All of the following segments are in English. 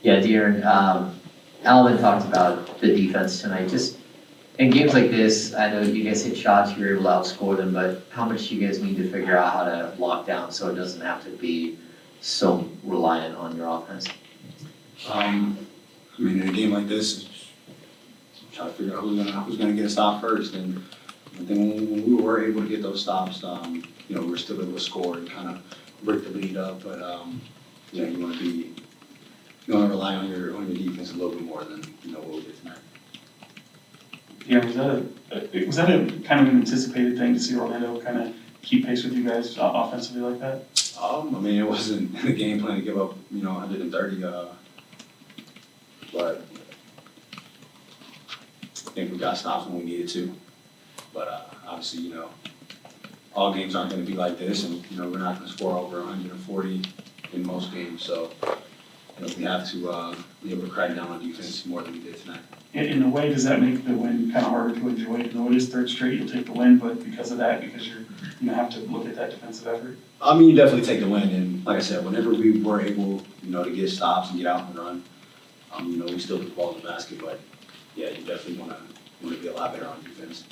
Yeah, De'Aaron, Alvin talked about the defense tonight. Just in games like this, I know you guys hit shots, you're able to outscore them, but how much do you guys need to figure out how to lock down so it doesn't have to be so reliant on your offense? I mean, in a game like this, try to figure out who's gonna get a stop first. And I think when we were able to get those stops, we were still able to score and kind of break the lead up. But you want to rely on your defense a little bit more than what we did tonight. Yeah, was that a kind of an anticipated thing to see Orlando kind of keep pace with you guys offensively like that? I mean, it wasn't in the game plan to give up 130, but I think we got stops when we needed to. But obviously, all games aren't going to be like this, and we're not going to score over 140 in most games. So we have to be able to crack down on defense more than we did tonight. In a way, does that make the win kind of harder to enjoy? Even though it is third straight, you'll take the win, but because of that, because you have to look at that defensive effort. I mean, you definitely take the win, and like I said, whenever we were able, to get stops and get out and run, we still put the ball in the basket. But yeah, you definitely want to be a lot better on defense.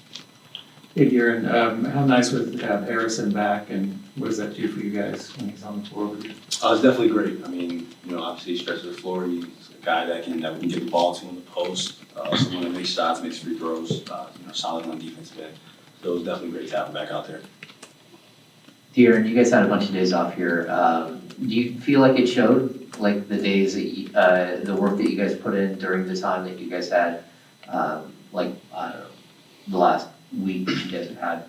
Hey, De'Aaron, how nice was it to have Harrison back, and what does that do for you guys when he's on the floor with you? It's definitely great. I mean, obviously he stretches the floor. He's a guy that we can get the ball to in the post. Someone that makes shots, makes free throws. Solid on defensive end. So it was definitely great to have him back out there. De'Aaron, you guys had a bunch of days off here. Do you feel like it showed, like the days that the work that you guys put in during the time that you guys had, I don't know, the last week that you guys have had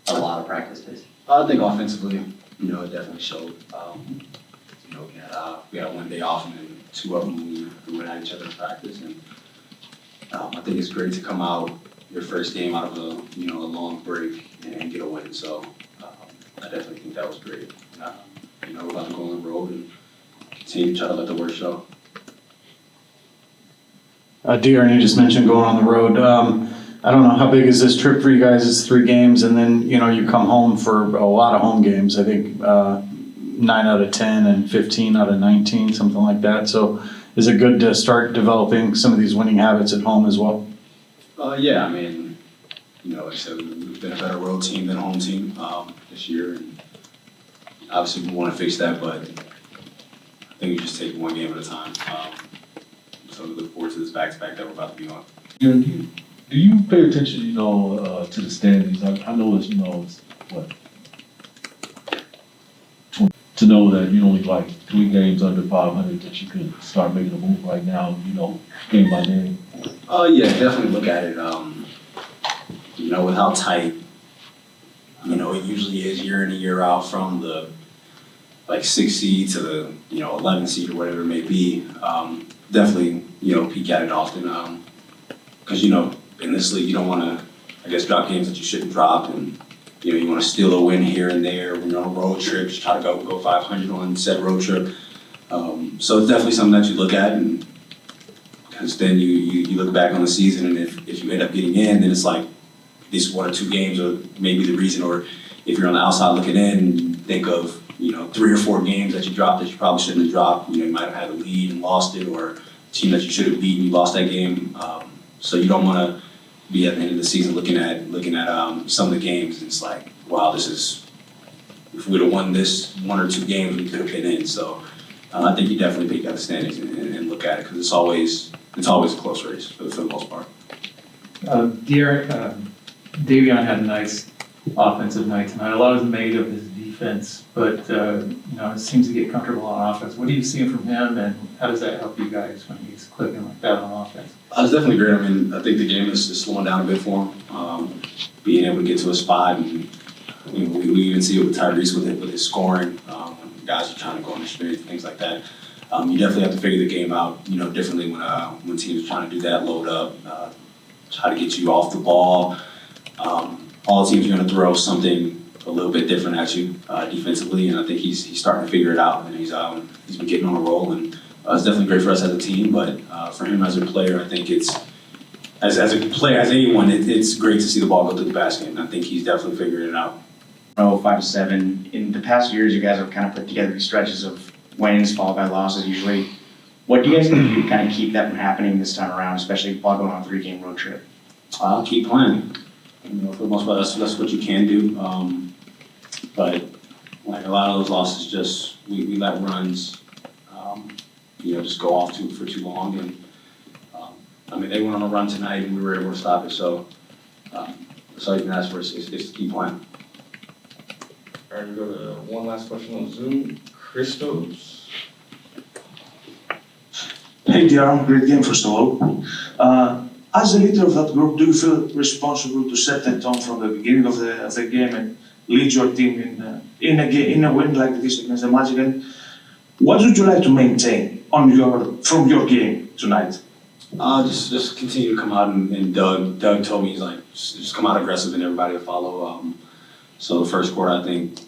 a lot of practice days? I think offensively, it definitely showed. We had 1 day off, and then 2 of them we went at each other in practice. And I think it's great to come out your first game out of a long break and get a win. So I definitely think that was great. We're about to go on the road and continue to try to let the work show. De'Aaron, you just mentioned going on the road. I don't know, how big is this trip for you guys? It's 3 games, and then, you come home for a lot of home games. I think 9 out of 10 and 15 out of 19, something like that. So is it good to start developing some of these winning habits at home as well? Yeah, I mean, like I said, we've been a better road team than home team this year. And obviously, we want to fix that, but I think we just take 1 game at a time. So we look forward to this back-to-back that we're about to be on. Do you pay attention, to the standings? I know it's, it's what? To know that you only like 3 games under 500, that you could start making a move right now, game by game. Yeah, definitely look at it. With how tight, it usually is year in and year out from the 6 seed to the 11 seed or whatever it may be. Definitely peek at it often because in this league you don't want to drop games that you shouldn't drop, and you want to steal a win here and there. When you're on road trips, try to go 500 on said road trip. So it's definitely something that you look at, and because then you look back on the season, and if you end up getting in, then it's like these 1 or 2 games are maybe the reason. Or if you're on the outside looking in, think of 3 or 4 games that you dropped that you probably shouldn't have dropped. You might have had a lead and lost it, or a team that you should have beaten, you lost that game. So you don't want to be at the end of the season looking at some of the games, and it's like, wow, if we'd have won this 1 or 2 games, we could have been in. So I think you definitely peek at the standings and look at it, because it's always a close race for the most part. De'Aaron, Davion had a nice offensive night tonight. A lot was made of his defense, but it seems to get comfortable on offense. What are you seeing from him, and how does that help you guys when he's clicking like that on offense? It's definitely great. I mean, I think the game is slowing down a bit for him. Being able to get to a spot, and we even see it with Tyrese with his scoring. When guys are trying to go on the street, things like that. You definitely have to figure the game out, differently when teams are trying to do that, load up, try to get you off the ball. All teams are going to throw something a little bit different at you defensively, and I think he's starting to figure it out, and he's been getting on a roll, and it's definitely great for us as a team. But for him as a player, I think it's as a player, as anyone, it's great to see the ball go through the basket, and I think he's definitely figuring it out. 5-7. In the past years, you guys have kind of put together these stretches of wins followed by losses usually. What do you guys need to do to kind of keep that from happening this time around, especially while going on a 3-game road trip? I'll keep playing. You know, for the most part, that's what you can do. But like a lot of those losses, just we let runs, you know, just go off for too long. And I mean, they went on a run tonight, and we were able to stop it. So that's all you can ask for is to keep playing. All right, we go to one last question on Zoom. Christos. Hey, Dion, great game, first of all. As the leader of that group, do you feel responsible to set the tone from the beginning of the game and lead your team in a win like this against the Magic? And what would you like to maintain from your game tonight? Just continue to come out, and Doug told me, he's like, just come out aggressive and everybody will follow. So the first quarter, I think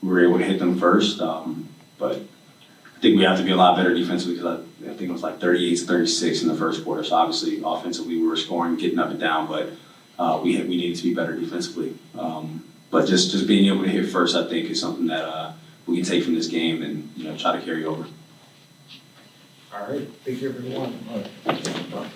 we were able to hit them first, but I think we have to be a lot better defensively because I think it was like 38-36 in the first quarter. So obviously offensively we were scoring, getting up and down, but we needed to be better defensively. But just being able to hit first, I think, is something that we can take from this game and, you know, try to carry over. All right, thank you, everyone. All right.